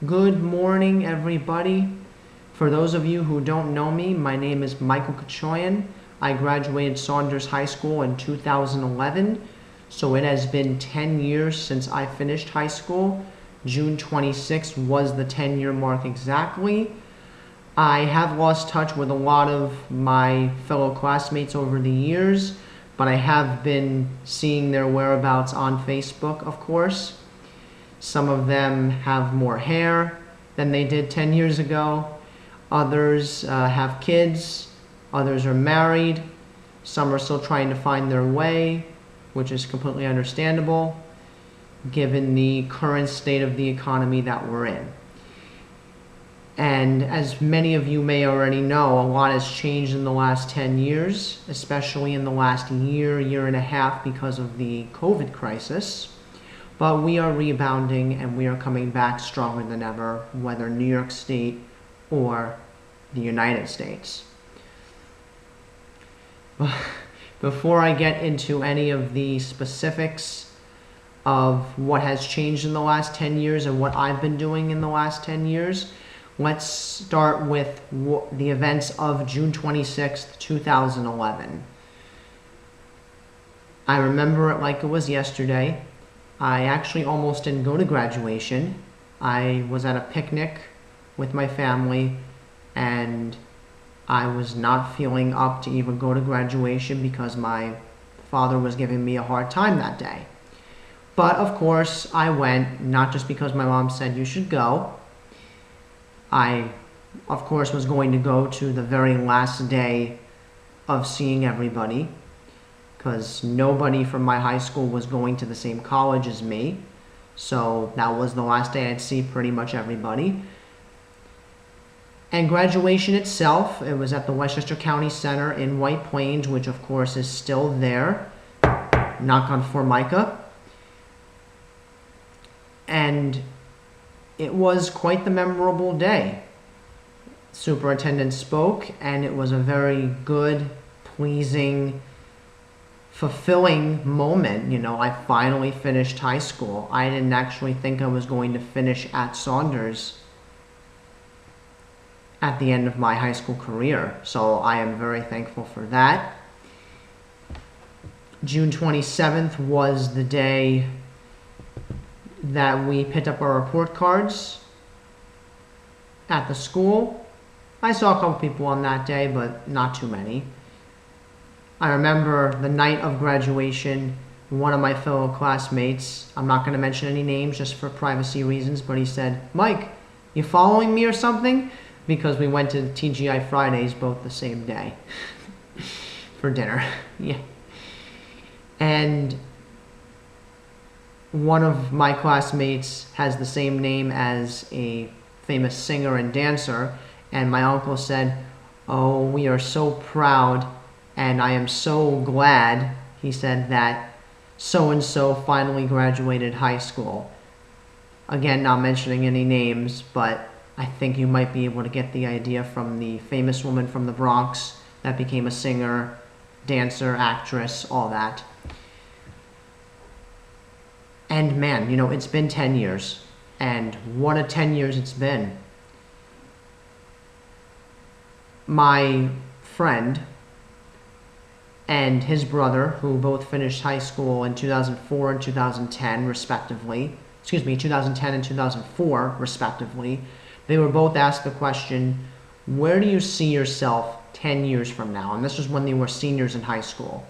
Good morning, everybody. For those of you who don't know me, my name is Michael Cachoian. I graduated Saunders High School in 2011, so it has been 10 years since I finished high school. June 26th was the 10-year mark exactly. I have lost touch with a lot of my fellow classmates over the years, but I have been seeing their whereabouts on Facebook, of course. Some of them have more hair than they did 10 years ago. Others have kids. Others are married. Some are still trying to find their way, which is completely understandable given the current state of the economy that we're in. And as many of you may already know, a lot has changed in the last 10 years, especially in the last year and a half because of the COVID crisis. But we are rebounding and we are coming back stronger than ever, whether New York State or the United States. Before I get into any of the specifics of what has changed in the last 10 years and what I've been doing in the last 10 years, let's start with the events of June 26th, 2011. I remember it like it was yesterday. I actually almost didn't go to graduation. I was at a picnic with my family and I was not feeling up to even go to graduation because my father was giving me a hard time that day. But of course I went, not just because my mom said you should go. I, of course, was going to go to the very last day of seeing everybody because nobody from my high school was going to the same college as me. So that was the last day I'd see pretty much everybody. And graduation itself, it was at the Westchester County Center in White Plains, which of course is still there. Knock on Formica. And it was quite the memorable day. Superintendent spoke, and it was a very good, pleasing, fulfilling moment. You know, I finally finished high school. I didn't actually think I was going to finish at Saunders at the end of my high school career. So I am very thankful for that. June 27th was the day that we picked up our report cards at the school. I saw a couple people on that day, but not too many. I remember the night of graduation, one of my fellow classmates, I'm not going to mention any names just for privacy reasons, but he said, "Mike, you following me or something?" Because we went to TGI Fridays both the same day for dinner. Yeah. And one of my classmates has the same name as a famous singer and dancer, and my uncle said, "Oh, we are so proud, and I am so glad," he said, "that so-and-so finally graduated high school." Again, not mentioning any names, but I think you might be able to get the idea from the famous woman from the Bronx that became a singer, dancer, actress, all that. And man, you know, it's been 10 years. And what a 10 years it's been. My friend and his brother, who both finished high school in 2004 and 2010, respectively, 2010 and 2004, respectively, they were both asked the question, where do you see yourself 10 years from now? And this was when they were seniors in high school.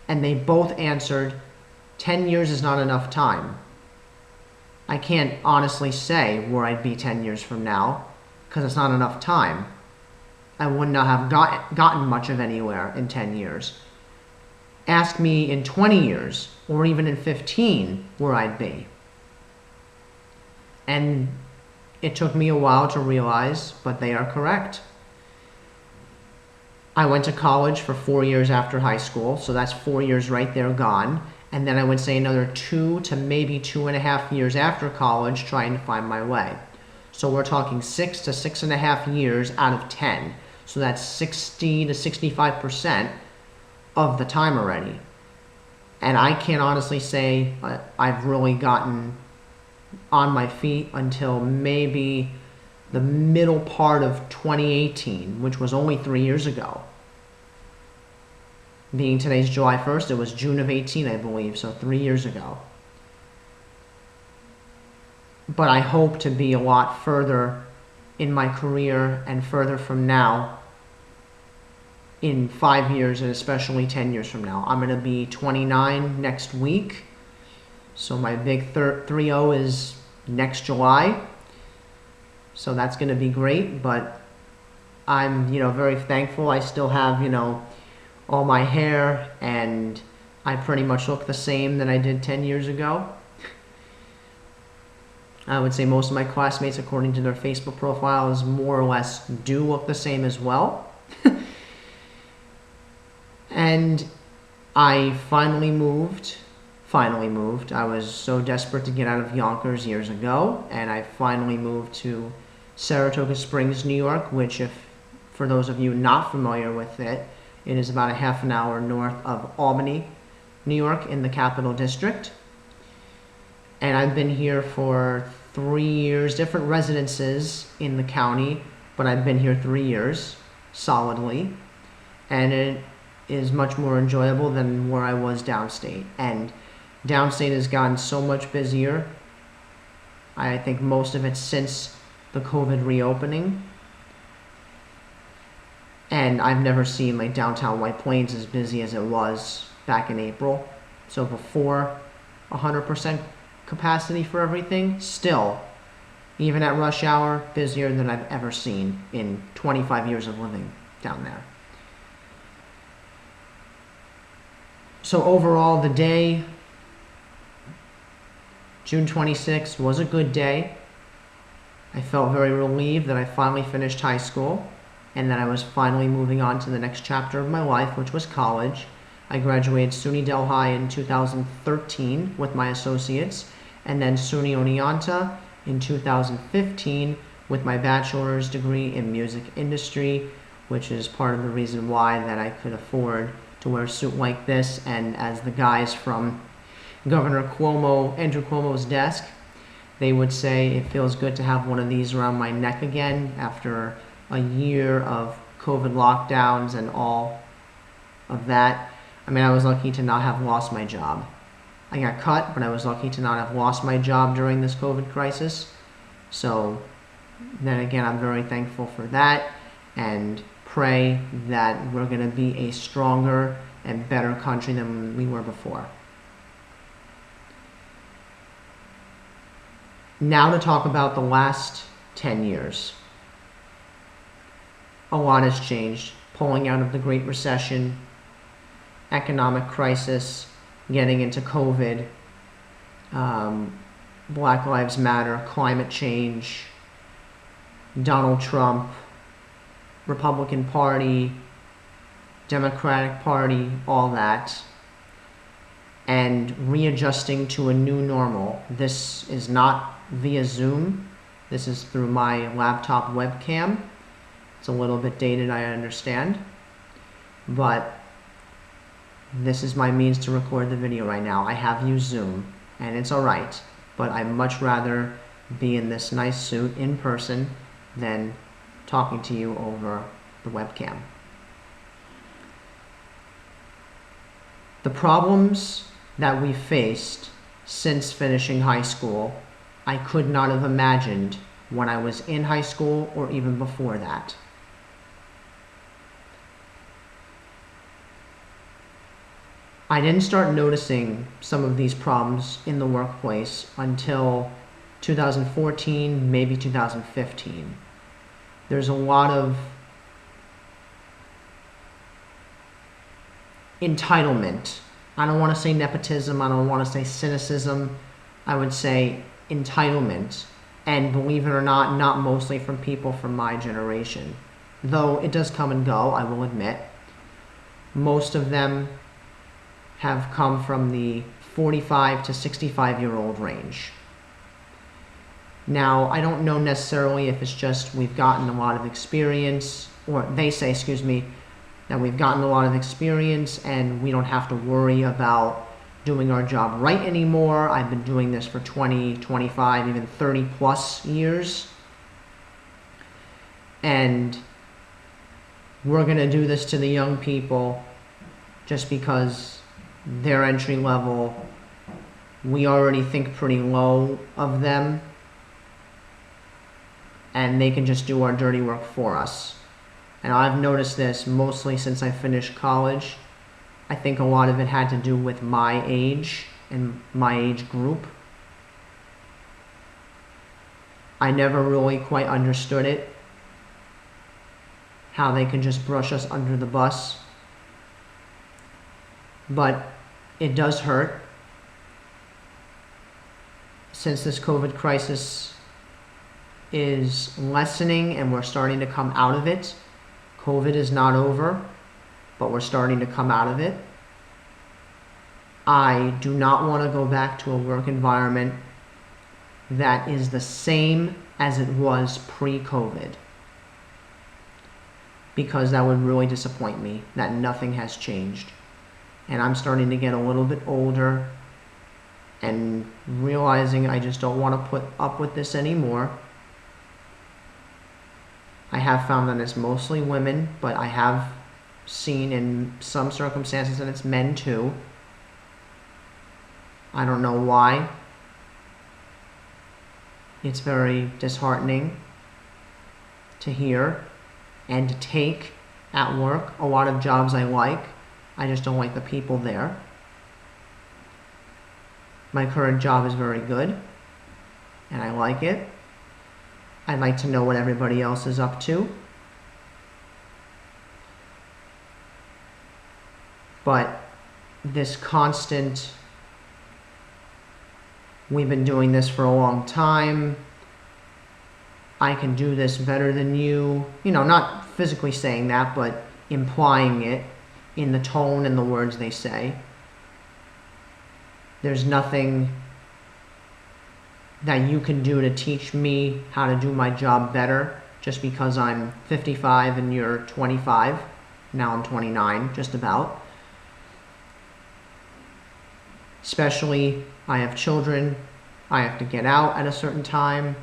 And they both answered, 10 years is not enough time. I can't honestly say where I'd be 10 years from now because it's not enough time. I would not have gotten much of anywhere in 10 years. Ask me in 20 years or even in 15 where I'd be. And it took me a while to realize, but they are correct. I went to college for 4 years after high school, so that's 4 years right there gone. And then I would say another 2 to maybe 2.5 years after college trying to find my way. So we're talking 6 to 6.5 years out of 10. So that's 60 to 65% of the time already. And I can't honestly say I've really gotten on my feet until maybe the middle part of 2018, which was only 3 years ago. Being today's July 1st, it was June of 18, I believe, so 3 years ago. But I hope to be a lot further in my career and further from now in 5 years and especially 10 years from now. I'm going to be 29 next week. So my big 3-0 is next July. So that's going to be great, but I'm, very thankful. I still have, all my hair, and I pretty much look the same that I did 10 years ago. I would say most of my classmates, according to their Facebook profiles, more or less do look the same as well. And I finally moved. I was so desperate to get out of Yonkers years ago, and I finally moved to Saratoga Springs, New York, which, if for those of you not familiar with it, it is about a half an hour north of Albany, New York, in the Capital District. And I've been here for 3 years, different residences in the county, but I've been here 3 years solidly, and it is much more enjoyable than where I was downstate. And downstate has gotten so much busier. I think most of it since the COVID reopening. And I've never seen like downtown White Plains as busy as it was back in April. So before 100% capacity for everything, still, even at rush hour, busier than I've ever seen in 25 years of living down there. So overall, the day, June 26th, was a good day. I felt very relieved that I finally finished high school and that I was finally moving on to the next chapter of my life, which was college. I graduated SUNY Delhi in 2013 with my associates, and then SUNY Oneonta in 2015 with my bachelor's degree in music industry, which is part of the reason why that I could afford to wear a suit like this. And as the guys from Governor Andrew Cuomo's desk, they would say it feels good to have one of these around my neck again after a year of COVID lockdowns and all of that. I mean, I was lucky to not have lost my job. I got cut, but I was lucky to not have lost my job during this COVID crisis. So then again, I'm very thankful for that, and pray that we're going to be a stronger and better country than we were before. Now to talk about the last 10 years. A lot has changed. Pulling out of the Great Recession, economic crisis, getting into COVID, Black Lives Matter, climate change, Donald Trump, Republican Party, Democratic Party, all that, and readjusting to a new normal. This is not via Zoom. This is through my laptop webcam. It's a little bit dated, I understand, but this is my means to record the video right now. I have used Zoom, and it's alright, but I'd much rather be in this nice suit in person than talking to you over the webcam. The problems that we faced since finishing high school, I could not have imagined when I was in high school or even before that. I didn't start noticing some of these problems in the workplace until 2014, maybe 2015. There's a lot of entitlement. I don't want to say nepotism, I don't want to say cynicism, I would say entitlement. And believe it or not, not mostly from people from my generation. Though it does come and go, I will admit. Most of them have come from the 45 to 65-year-old range. Now, I don't know necessarily if it's just we've gotten a lot of experience, or they say, that we've gotten a lot of experience and we don't have to worry about doing our job right anymore. I've been doing this for 20, 25, even 30 plus years. And we're going to do this to the young people just because their entry level, we already think pretty low of them, and they can just do our dirty work for us. And I've noticed this mostly since I finished college. I think a lot of it had to do with my age and my age group. I never really quite understood it, how they can just brush us under the bus. But it does hurt. Since this COVID crisis is lessening and we're starting to come out of it, COVID is not over, but we're starting to come out of it. I do not want to go back to a work environment that is the same as it was pre-COVID, because that would really disappoint me that nothing has changed. And I'm starting to get a little bit older and realizing I just don't want to put up with this anymore. I have found that it's mostly women, but I have seen in some circumstances that it's men too. I don't know why. It's very disheartening to hear and to take at work. A lot of jobs I like, I just don't like the people there. My current job is very good, and I like it. I'd like to know what everybody else is up to. But this constant, we've been doing this for a long time, I can do this better than you, not physically saying that, but implying it in the tone and the words they say. There's nothing that you can do to teach me how to do my job better just because I'm 55 and you're 25. Now I'm 29, just about. Especially, I have children. I have to get out at a certain time.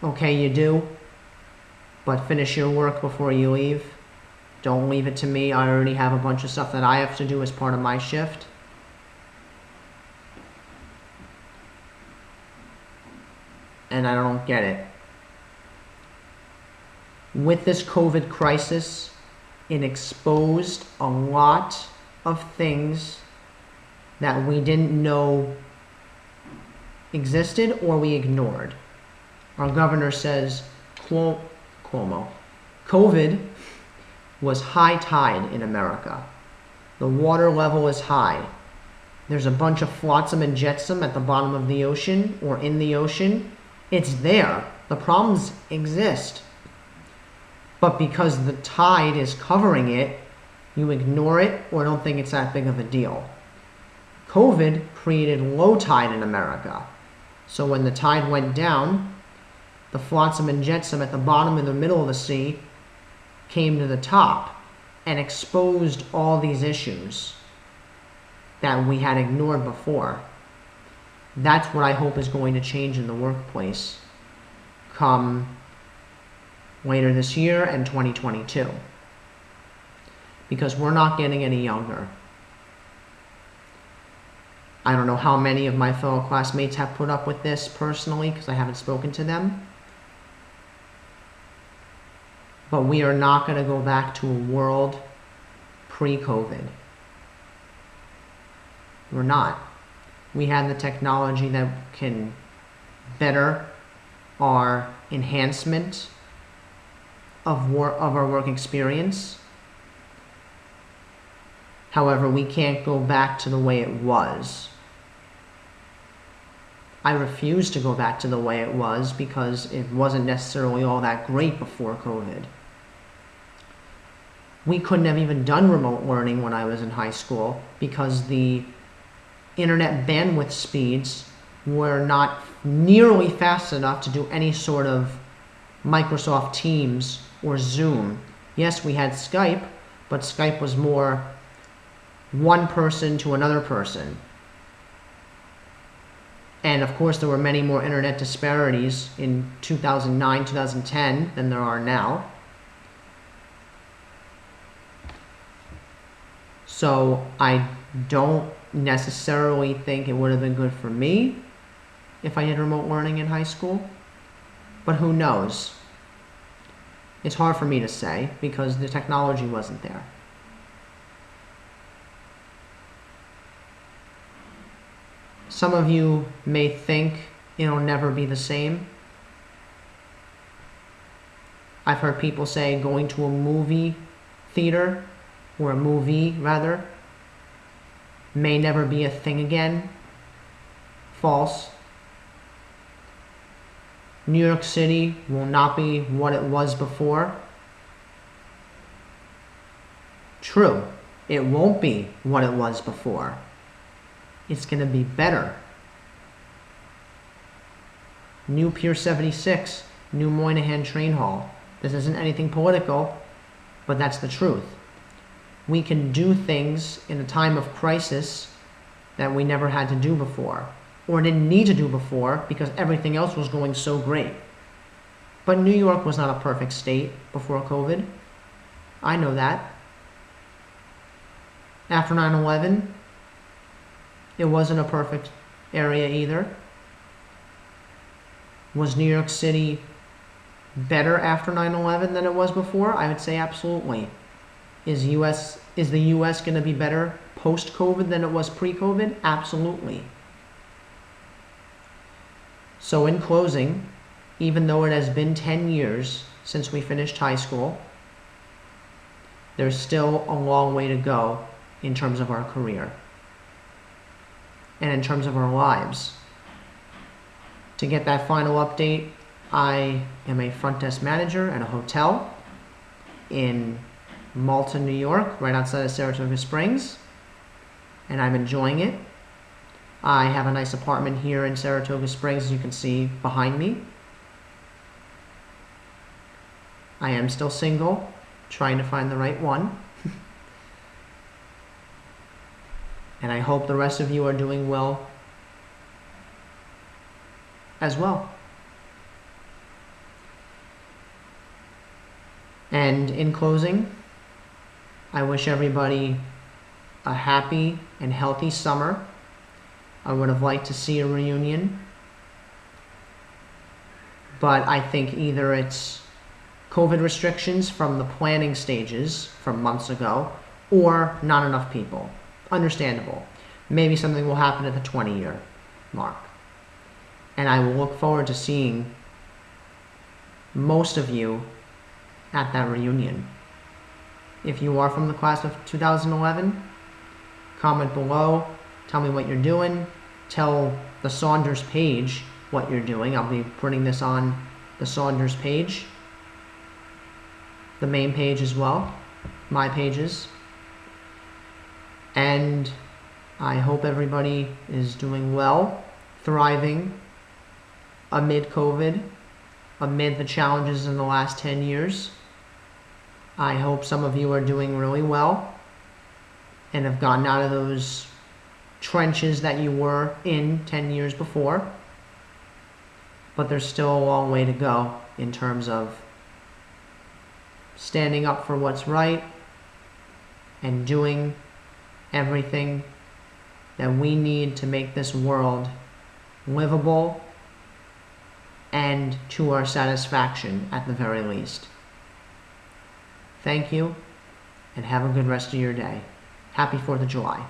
Okay, you do, but finish your work before you leave. Don't leave it to me. I already have a bunch of stuff that I have to do as part of my shift. And I don't get it. With this COVID crisis, it exposed a lot of things that we didn't know existed or we ignored. Our governor says, Cuomo, COVID was high tide in America. The water level is high. There's a bunch of flotsam and jetsam at the bottom of the ocean or in the ocean. It's there. The problems exist. But because the tide is covering it, you ignore it or don't think it's that big of a deal. COVID created low tide in America. So when the tide went down, the flotsam and jetsam at the bottom and the middle of the sea came to the top and exposed all these issues that we had ignored before. That's what I hope is going to change in the workplace come later this year and 2022. Because we're not getting any younger. I don't know how many of my fellow classmates have put up with this personally because I haven't spoken to them. But we are not going to go back to a world pre-COVID. We're not. We have the technology that can better our enhancement of our work experience. However, we can't go back to the way it was. I refuse to go back to the way it was because it wasn't necessarily all that great before COVID. We couldn't have even done remote learning when I was in high school because the internet bandwidth speeds were not nearly fast enough to do any sort of Microsoft Teams or Zoom. Yes, we had Skype, but Skype was more one person to another person. And of course, there were many more internet disparities in 2009, 2010 than there are now. So I don't necessarily think it would have been good for me if I did remote learning in high school. But who knows? It's hard for me to say because the technology wasn't there. Some of you may think it'll never be the same. I've heard people say going to a movie theater, or a movie rather, may never be a thing again. False. New York City will not be what it was before. True, it won't be what it was before. It's going to be better. New Pier 76, new Moynihan Train Hall. This isn't anything political, but that's the truth. We can do things in a time of crisis that we never had to do before, or didn't need to do before because everything else was going so great. But New York was not a perfect state before COVID. I know that. After 9/11, it wasn't a perfect area either. Was New York City better after 9/11 than it was before? I would say absolutely. Is the US going to be better post-COVID than it was pre-COVID? Absolutely. So in closing, even though it has been 10 years since we finished high school, there's still a long way to go in terms of our career and in terms of our lives. To get that final update, I am a front desk manager at a hotel in Malta, New York, right outside of Saratoga Springs, and I'm enjoying it. I have a nice apartment here in Saratoga Springs, as you can see behind me. I am still single, trying to find the right one. And I hope the rest of you are doing well as well. And in closing, I wish everybody a happy and healthy summer. I would have liked to see a reunion, but I think either it's COVID restrictions from the planning stages from months ago, or not enough people. Understandable. Maybe something will happen at the 20-year mark. And I will look forward to seeing most of you at that reunion. If you are from the class of 2011, comment below, tell me what you're doing, tell the Saunders page what you're doing. I'll be putting this on the Saunders page, the main page as well, my pages. And I hope everybody is doing well, thriving amid COVID, amid the challenges in the last 10 years. I hope some of you are doing really well and have gotten out of those trenches that you were in 10 years before. But there's still a long way to go in terms of standing up for what's right and doing everything that we need to make this world livable and to our satisfaction at the very least. Thank you, and have a good rest of your day. Happy 4th of July.